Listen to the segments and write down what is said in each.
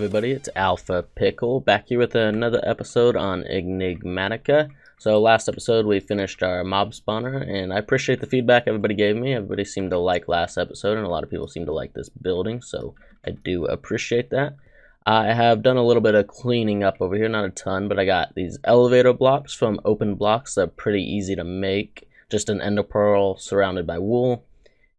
everybody, it's Alpha Pickle back here with another episode on Enigmatica. So last episode we finished our mob spawner, and I appreciate the feedback everybody gave me. Everybody seemed to like last episode, and a lot of people seem to like this building, so I do appreciate that. I have done a little bit of cleaning up over here, not a ton, but I got these elevator blocks from Open Blocks. They're pretty easy to make, just an ender pearl surrounded by wool.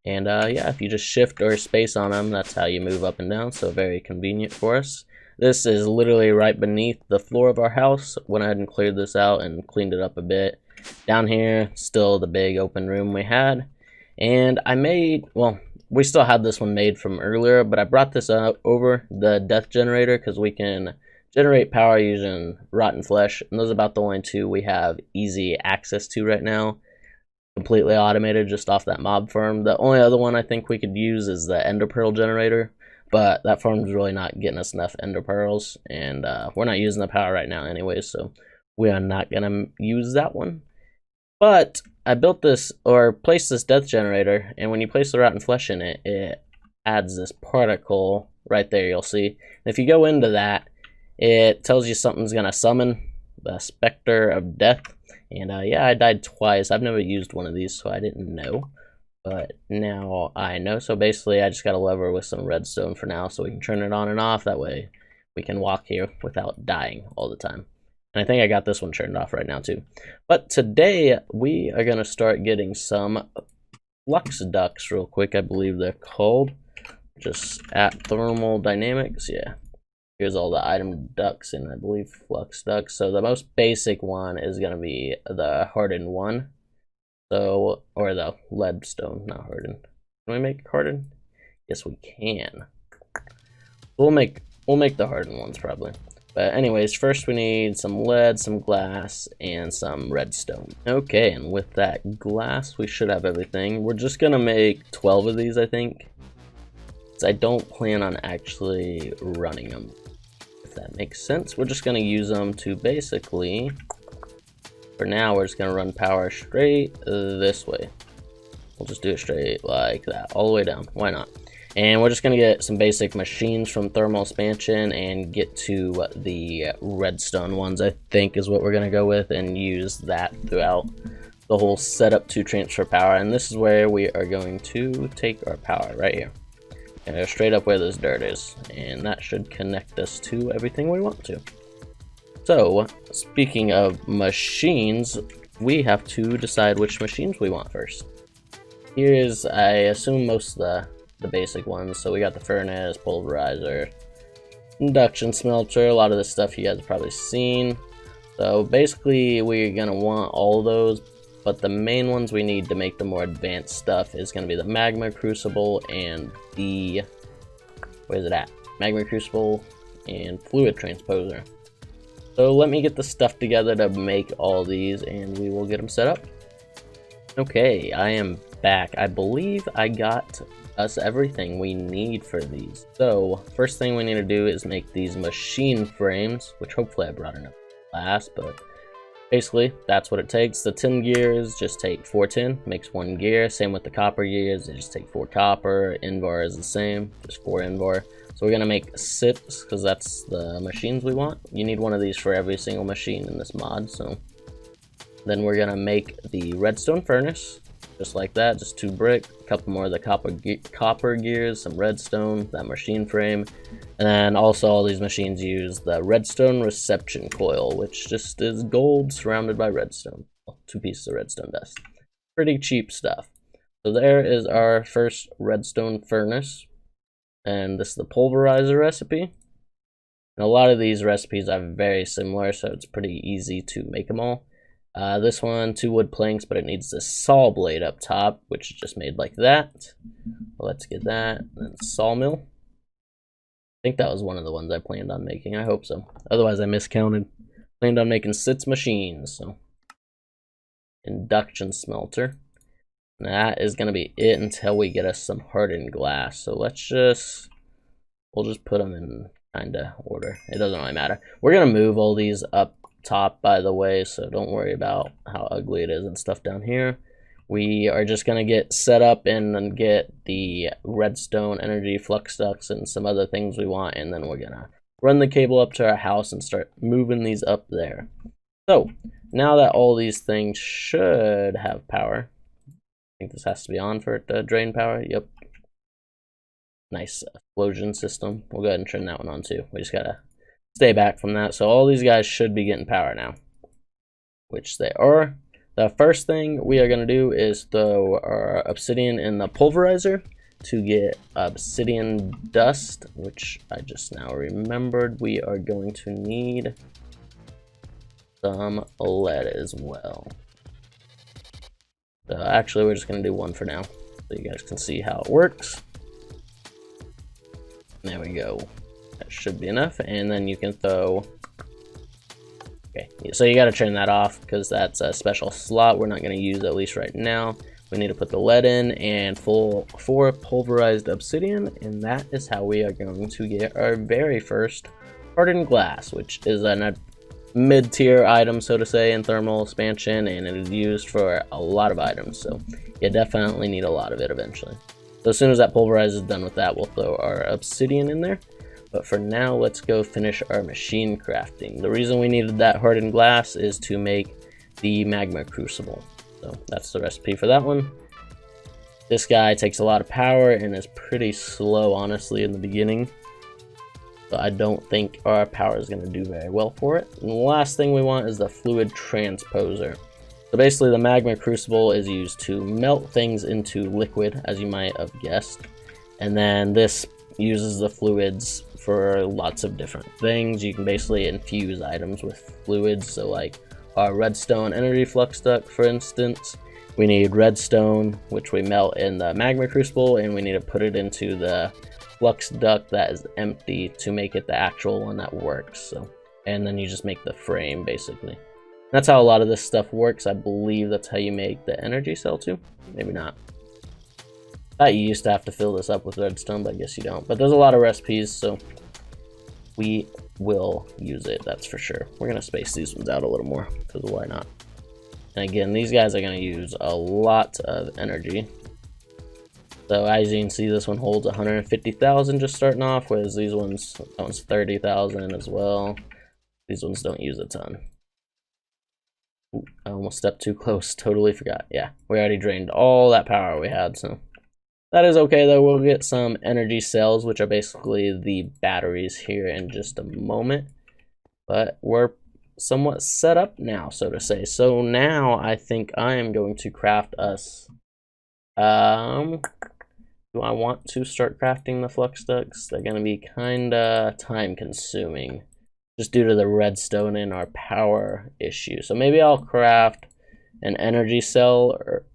And yeah, if you just shift or space on them, that's how you move up and down, so very convenient for us. This is literally right beneath the floor of our house. Went ahead and cleared this out and cleaned it up a bit. Down here, still the big open room we had. And I made, well, we still had this one made from earlier, but I brought this over, the death generator, because we can generate power using rotten flesh. And those are about the only two we have easy access to right now. Completely automated just off that mob farm. The only other one I think we could use is the ender pearl generator, but that farm's really not getting us enough ender pearls, and we're not using the power right now anyways, so we are not gonna use that one. But I built this, or placed this death generator, and when you place the rotten flesh in it, it adds this particle right there, you'll see. And if you go into that, it tells you something's gonna summon the specter of death. And yeah, I died twice. I've never used one of these, so I didn't know. But now I know. So basically, I just got a lever with some redstone for now, so we can turn it on and off. That way, we can walk here without dying all the time. And I think I got this one turned off right now, too. But today, we are going to start getting some flux ducts real quick, I believe they're called. Just at thermal dynamics, yeah. Here's all the item ducts and I believe flux ducts. So the most basic one is going to be the hardened one. So, or the leadstone, not hardened. Can we make hardened? Yes, we can. We'll make the hardened ones probably. But anyways, first we need some lead, some glass, and some redstone. Okay, and with that glass, we should have everything. We're just going to make 12 of these, I think. I don't plan on actually running them. If that makes sense, we're just going to use them to basically, for now, we're just going to run power straight this way. We'll just do it straight like that, all the way down. Why not? And we're just going to get some basic machines from thermal expansion and get to the redstone ones, I think is what we're going to go with, and use that throughout the whole setup to transfer power. And this is where we are going to take our power, right here. And straight up where this dirt is, and that should connect us to everything we want to. So, speaking of machines, we have to decide which machines we want first. Here's, I assume, most of the basic ones. So we got the furnace, pulverizer, induction smelter, a lot of this stuff you guys have probably seen. So basically we're gonna want all those, but the main ones we need to make the more advanced stuff is going to be the magma crucible and the, where's it at? Magma crucible and fluid transposer. So let me get the stuff together to make all these and we will get them set up. Okay, I am back. I believe I got us everything we need for these. So first thing we need to do is make these machine frames, which hopefully I brought enough last, but basically, that's what it takes. The tin gears just take 4 tin, makes 1 gear. Same with the copper gears, they just take 4 copper. Invar is the same, just 4 invar. So we're gonna make 6, because that's the machines we want. You need one of these for every single machine in this mod, so. Then we're gonna make the redstone furnace, just like that, just 2 brick, a couple more of the copper gears, some redstone, that machine frame. And then also all these machines use the redstone reception coil, which just is gold surrounded by redstone. Well, 2 pieces of redstone dust. Pretty cheap stuff. So there is our first redstone furnace. And this is the pulverizer recipe. And a lot of these recipes are very similar, so it's pretty easy to make them all. This one, 2 wood planks, but it needs the saw blade up top, which is just made like that. Let's get that. And then sawmill. I think that was one of the ones I planned on making. I hope so. Otherwise, I miscounted. Planned on making 6 machines. So, induction smelter. And that is going to be it until we get us some hardened glass. So we'll just put them in kind of order. It doesn't really matter. We're going to move all these up top, by the way, so don't worry about how ugly it is and stuff down here. We are just going to get set up and get the redstone energy flux ducts and some other things we want, and then we're going to run the cable up to our house and start moving these up there. So now that all these things should have power, I think this has to be on for it to drain power. Yep. Nice explosion system. We'll go ahead and turn that one on too. We just gotta stay back from that. So all these guys should be getting power now, which they are. The first thing we are going to do is throw our obsidian in the pulverizer to get obsidian dust, which I just now remembered we are going to need some lead as well. So actually, we're just going to do one for now so you guys can see how it works. There we go. That should be enough. And then you can throw... Okay, so you got to turn that off because that's a special slot we're not going to use, at least right now. We need to put the lead in and full 4 pulverized obsidian, and that is how we are going to get our very first hardened glass, which is a mid-tier item, so to say, in thermal expansion, and it is used for a lot of items, so you definitely need a lot of it eventually. So as soon as that pulverize is done with that, we'll throw our obsidian in there. But for now, let's go finish our machine crafting. The reason we needed that hardened glass is to make the magma crucible. So that's the recipe for that one. This guy takes a lot of power and is pretty slow, honestly, in the beginning. So I don't think our power is going to do very well for it. And the last thing we want is the fluid transposer. So basically, the magma crucible is used to melt things into liquid, as you might have guessed. And then this uses the fluids for lots of different things. You can basically infuse items with fluids. So like our redstone energy flux duct, for instance, we need redstone, which we melt in the magma crucible, and we need to put it into the flux duct that is empty to make it the actual one that works. So, and then you just make the frame basically. That's how a lot of this stuff works. I believe that's how you make the energy cell too. Maybe not. I thought you used to have to fill this up with redstone, but I guess you don't. But there's a lot of recipes, so we will use it, that's for sure. We're going to space these ones out a little more, because why not? And again, these guys are going to use a lot of energy. So as you can see, this one holds 150,000 just starting off, whereas these ones, that one's 30,000 as well. These ones don't use a ton. Ooh, I almost stepped too close, totally forgot. Yeah, we already drained all that power we had, so... That is okay though. We'll get some energy cells, which are basically the batteries, here in just a moment. But we're somewhat set up now, so to say. So now I think I am going to craft us. Do I want to start crafting the flux ducts? They're going to be kind of time consuming, just due to the redstone and our power issue. So maybe I'll craft an energy cell, or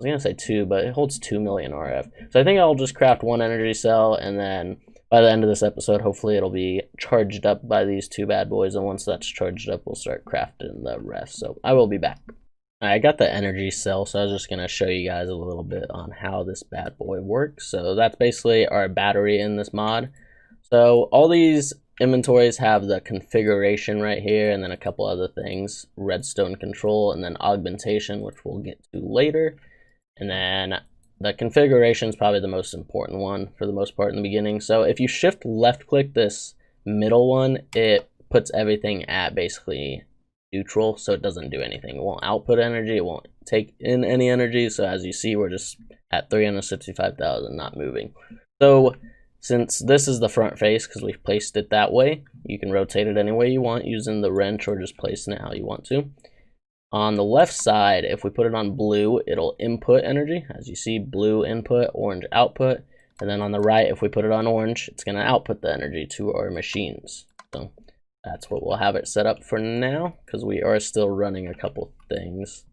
I was gonna say 2, but it holds 2 million RF. So I think I'll just craft 1 energy cell, and then by the end of this episode, hopefully it'll be charged up by these 2 bad boys. And once that's charged up, we'll start crafting the rest. So I will be back. I got the energy cell, so I was just gonna show you guys a little bit on how this bad boy works. So that's basically our battery in this mod. So all these inventories have the configuration right here, and then a couple other things: redstone control, and then augmentation, which we'll get to later. And then the configuration is probably the most important one for the most part in the beginning. So if you shift left click this middle one, it puts everything at basically neutral, so it doesn't do anything. It won't output energy, it won't take in any energy. So as you see, we're just at 365,000, not moving. So since this is the front face, because we've placed it that way, you can rotate it any way you want using the wrench, or just placing it how you want to. On the left side, if we put it on blue, it'll input energy. As you see, blue input, orange output. And then on the right, if we put it on orange, it's going to output the energy to our machines. So that's what we'll have it set up for now, because we are still running a couple things.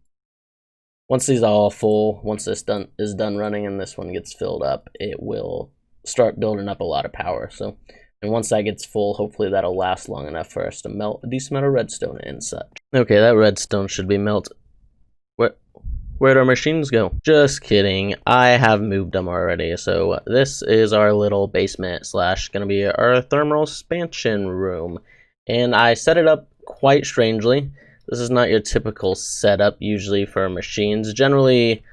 Once these are all full, once this is done running and this one gets filled up, it will start building up a lot of power. So, and once that gets full, hopefully that'll last long enough for us to melt a decent amount of redstone and such. Okay, that redstone should be melted. Where'd our machines go? Just kidding. I have moved them already. So this is our little basement slash gonna be our thermal expansion room. And I set it up quite strangely. This is not your typical setup usually for machines. Generally,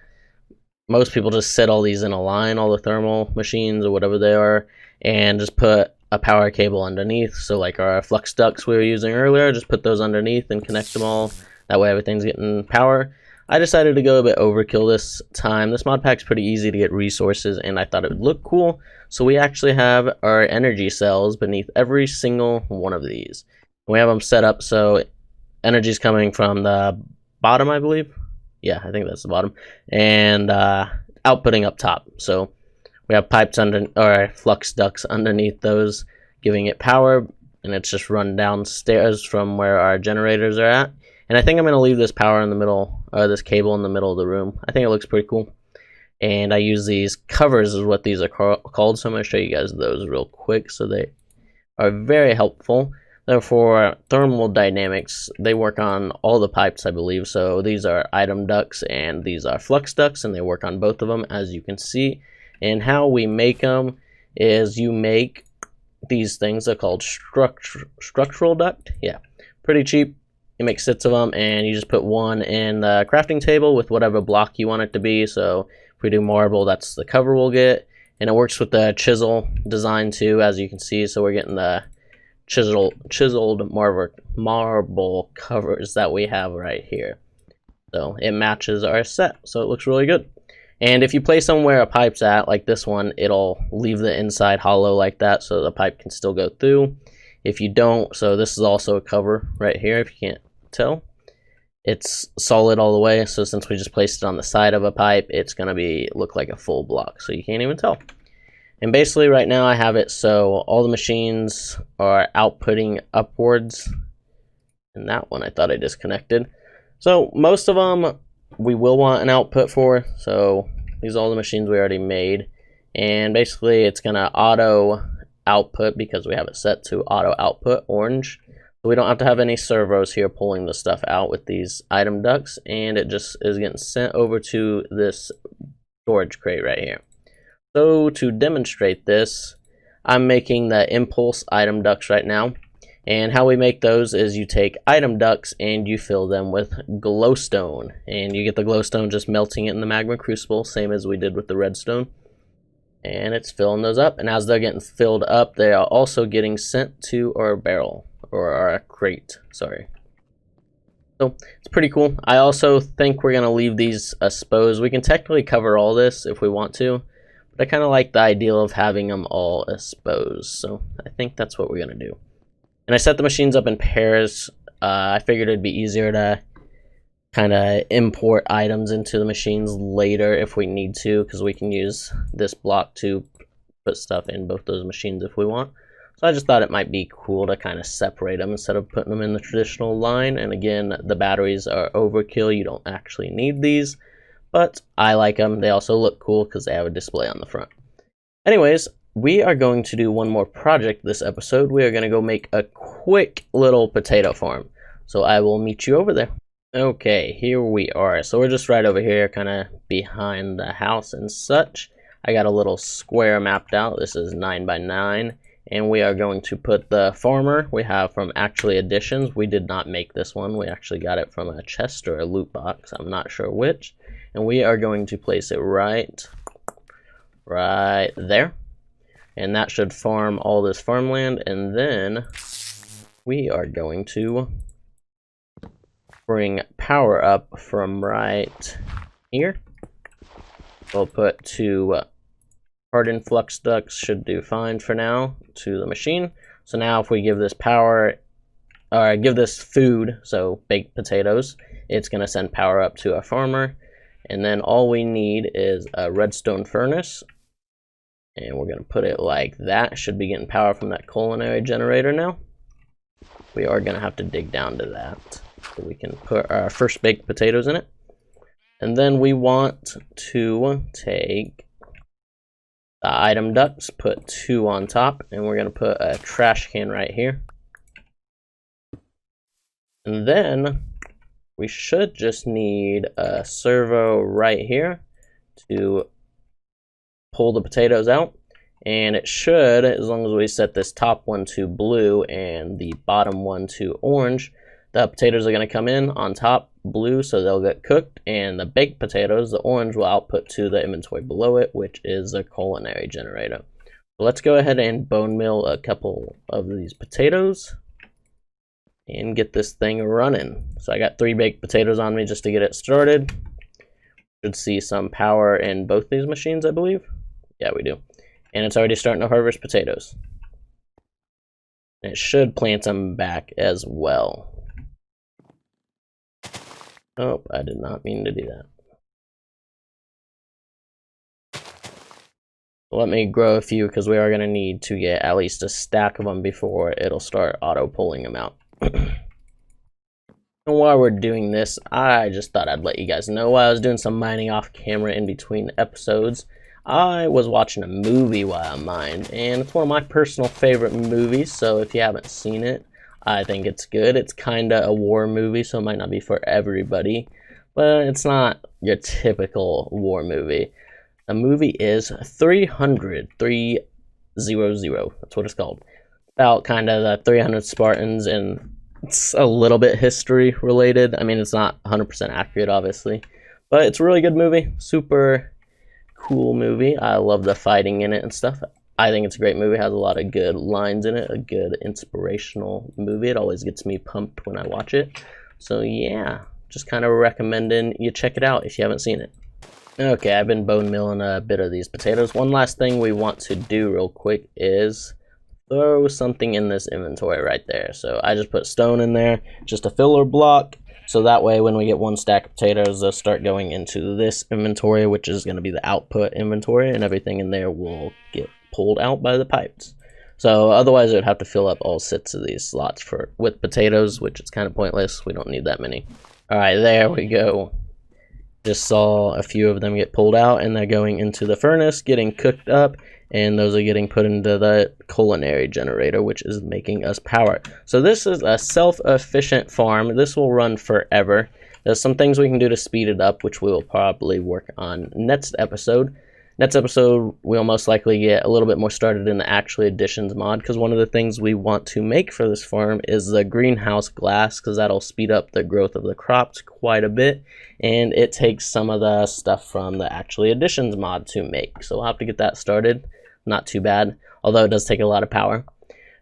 most people just set all these in a line, all the thermal machines or whatever they are, and just put a power cable underneath. So like our flux ducts we were using earlier, just put those underneath and connect them all. That way everything's getting power. I decided to go a bit overkill this time. This mod pack's pretty easy to get resources, and I thought it would look cool. So we actually have our energy cells beneath every single one of these. We have them set up so energy's coming from the bottom, I believe. Yeah, I think that's the bottom. And outputting up top. So we have pipes under, or flux ducts underneath those, giving it power, and it's just run downstairs from where our generators are at. And I think I'm going to leave this power in the middle, or this cable in the middle of the room. I think it looks pretty cool. And I use these covers is what these are called, so I'm going to show you guys those real quick. So they are very helpful. They're for thermal dynamics. They work on all the pipes, I believe. So these are item ducts and these are flux ducts, and they work on both of them, as you can see. And how we make them is you make these things. They're called structural duct. Yeah, pretty cheap. You make 6 of them, and you just put one in the crafting table with whatever block you want it to be. So if we do marble, that's the cover we'll get. And it works with the chisel design too, as you can see. So we're getting the chiseled marble covers that we have right here. So it matches our set, so it looks really good. And if you place them where a pipe's at, like this one, it'll leave the inside hollow like that, so the pipe can still go through. If you don't, so this is also a cover right here, if you can't tell. It's solid all the way, so since we just placed it on the side of a pipe, it's gonna look like a full block, so you can't even tell. And basically right now I have it so all the machines are outputting upwards. And that one I thought I disconnected. So most of them we will want an output for. So these are all the machines we already made. And basically it's going to auto output because we have it set to auto output orange. So we don't have to have any servos here pulling the stuff out with these item ducts. And it just is getting sent over to this storage crate right here. So to demonstrate this, I'm making the impulse item ducts right now. And how we make those is you take item ducts and you fill them with glowstone. And you get the glowstone just melting it in the magma crucible, same as we did with the redstone. And it's filling those up. And as they're getting filled up, they are also getting sent to our barrel, or our crate, sorry. So it's pretty cool. I also think we're going to leave these exposed. We can technically cover all this if we want to. I kind of like the idea of having them all exposed, so I think that's what we're going to do. And I set the machines up in pairs. I figured it'd be easier to kind of import items into the machines later if we need to, because we can use this block to put stuff in both those machines if we want. So I just thought it might be cool to kind of separate them instead of putting them in the traditional line. And again, the batteries are overkill. You don't actually need these. But I like them. They also look cool because they have a display on the front. Anyways, we are going to do one more project this episode. We are going to go make a quick little potato farm. So I will meet you over there. Okay, here we are. So we're just right over here, kind of behind the house and such. I got a little square mapped out. This is 9 by 9. And we are going to put the farmer we have from Actually Additions. We did not make this one. We actually got it from a chest or a loot box. I'm not sure which. And we are going to place it right there. And that should farm all this farmland. And then we are going to bring power up from right here. We'll put 2 hardened flux ducts, should do fine for now, to the machine. So now if we give this power, or give this food, so baked potatoes, it's going to send power up to our farmer. And then all we need is a redstone furnace. And we're going to put it like that. Should be getting power from that culinary generator now. We are going to have to dig down to that, so we can put our first baked potatoes in it. And then we want to take the item ducts, put 2 on top, and we're going to put a trash can right here. And then we should just need a servo right here to pull the potatoes out. And it should, as long as we set this top one to blue and the bottom one to orange, the potatoes are going to come in on top blue, so they'll get cooked, and the baked potatoes, the orange, will output to the inventory below it, which is a culinary generator. Let's go ahead and bone mill a couple of these potatoes and get this thing running. So I got 3 baked potatoes on me just to get it started. Should see some power in both these machines, I believe. Yeah, we do. And it's already starting to harvest potatoes. And it should plant them back as well. Oh, I did not mean to do that. Let me grow a few because we are going to need to get at least a stack of them before it'll start auto pulling them out. And while we're doing this, I just thought I'd let you guys know while I was doing some mining off camera in between episodes, I was watching a movie while I mined, and it's one of my personal favorite movies, so if you haven't seen it, I think it's good. It's kinda a war movie, so it might not be for everybody, but it's not your typical war movie. The movie is 300, 300, that's what it's called. About kinda the 300 Spartans, and it's a little bit history related. I mean, it's not 100% accurate, obviously, but it's a really good movie. Super cool movie. I love the fighting in it and stuff. I think it's a great movie. It has a lot of good lines in it. A good inspirational movie. It always gets me pumped when I watch it. So yeah, just kind of recommending you check it out if you haven't seen it. Okay, I've been bone milling a bit of these potatoes. One last thing we want to do real quick is throw something in this inventory right there. So I just put stone in there, just a filler block, so that way when we get 1 stack of potatoes, they'll start going into this inventory, which is going to be the output inventory, and everything in there will get pulled out by the pipes. So otherwise it would have to fill up all 6 of these slots with potatoes, which is kind of pointless. We don't need that many. Alright, there we go. Just saw a few of them get pulled out, and they're going into the furnace, getting cooked up, and those are getting put into the culinary generator, which is making us power. So this is a self-efficient farm. This will run forever. There's some things we can do to speed it up, which we will probably work on next episode. Next episode, we'll most likely get a little bit more started in the actual additions mod, because one of the things we want to make for this farm is the greenhouse glass, because that'll speed up the growth of the crops quite a bit, and it takes some of the stuff from the actually additions mod to make. So we'll have to get that started. Not too bad, although it does take a lot of power.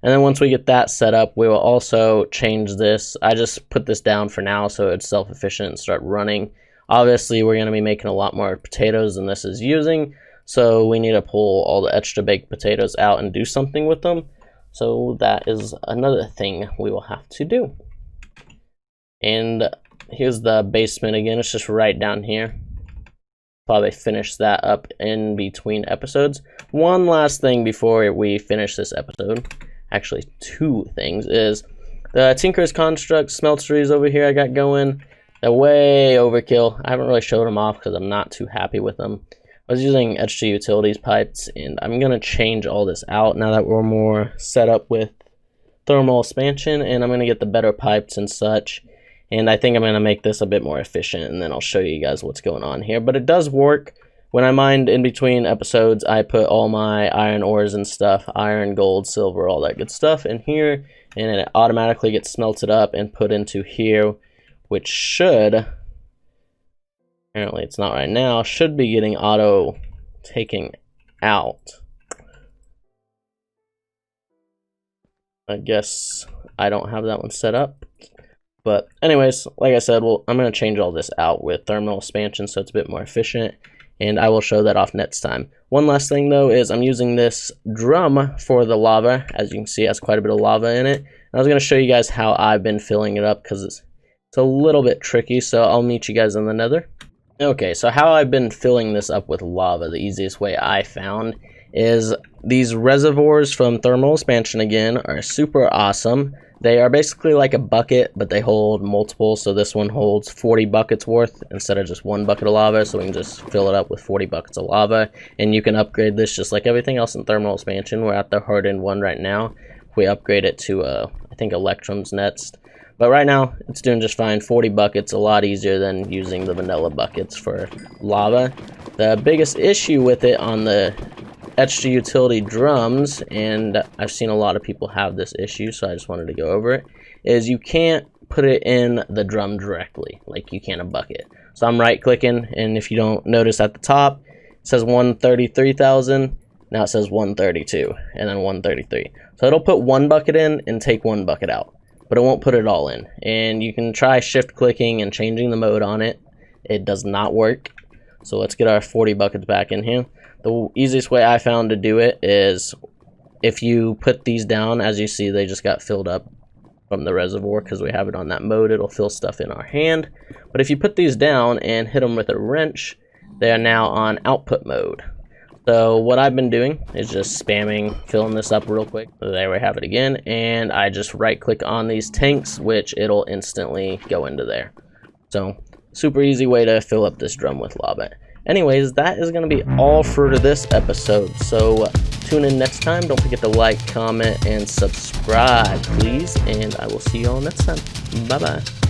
And then once we get that set up, we will also change this. I just put this down for now so it's self-efficient and start running. Obviously, we're going to be making a lot more potatoes than this is using, so we need to pull all the extra baked potatoes out and do something with them. So that is another thing we will have to do. And here's the basement again. It's just right down here. Probably finish that up in between episodes. One last thing before we finish this episode, actually 2 things, is the Tinker's Construct smelteries over here I got going. They're way overkill. I haven't really showed them off because I'm not too happy with them. I was using extra utilities pipes, and I'm going to change all this out now that we're more set up with thermal expansion, and I'm going to get the better pipes and such. And I think I'm going to make this a bit more efficient, and then I'll show you guys what's going on here. But it does work. When I mined in between episodes, I put all my iron ores and stuff, iron, gold, silver, all that good stuff in here, and it automatically gets smelted up and put into here, which should, apparently it's not right now, should be getting auto taken out. I guess I don't have that one set up. But anyways, like I said, I'm going to change all this out with thermal expansion so it's a bit more efficient, and I will show that off next time. One last thing though is I'm using this drum for the lava. As you can see, it has quite a bit of lava in it. And I was going to show you guys how I've been filling it up because it's a little bit tricky, so I'll meet you guys in the nether. Okay, so how I've been filling this up with lava, the easiest way I found is these reservoirs from thermal expansion again are super awesome. They are basically like a bucket, but they hold multiple, so this one holds 40 buckets worth instead of just 1 bucket of lava, so we can just fill it up with 40 buckets of lava, and you can upgrade this just like everything else in thermal expansion. We're at the hardened one right now. We upgrade it to, I think, Electrum's next. But right now, it's doing just fine. 40 buckets, a lot easier than using the vanilla buckets for lava. The biggest issue with it on the extra utility drums, and I've seen a lot of people have this issue, so I just wanted to go over it, is you can't put it in the drum directly, like you can a bucket. So I'm right clicking, and if you don't notice at the top, it says 133,000. Now it says 132 and then 133. So it'll put one bucket in and take one bucket out, but it won't put it all in. And you can try shift clicking and changing the mode on it. It does not work. So let's get our 40 buckets back in here. The easiest way I found to do it is if you put these down, as you see, they just got filled up from the reservoir because we have it on that mode. It'll fill stuff in our hand. But if you put these down and hit them with a wrench, they are now on output mode. So what I've been doing is just spamming, filling this up real quick. There we have it again. And I just right click on these tanks, which it'll instantly go into there. So super easy way to fill up this drum with lava. Anyways, that is going to be all for this episode. So tune in next time. Don't forget to like, comment, and subscribe, please. And I will see you all next time. Bye-bye.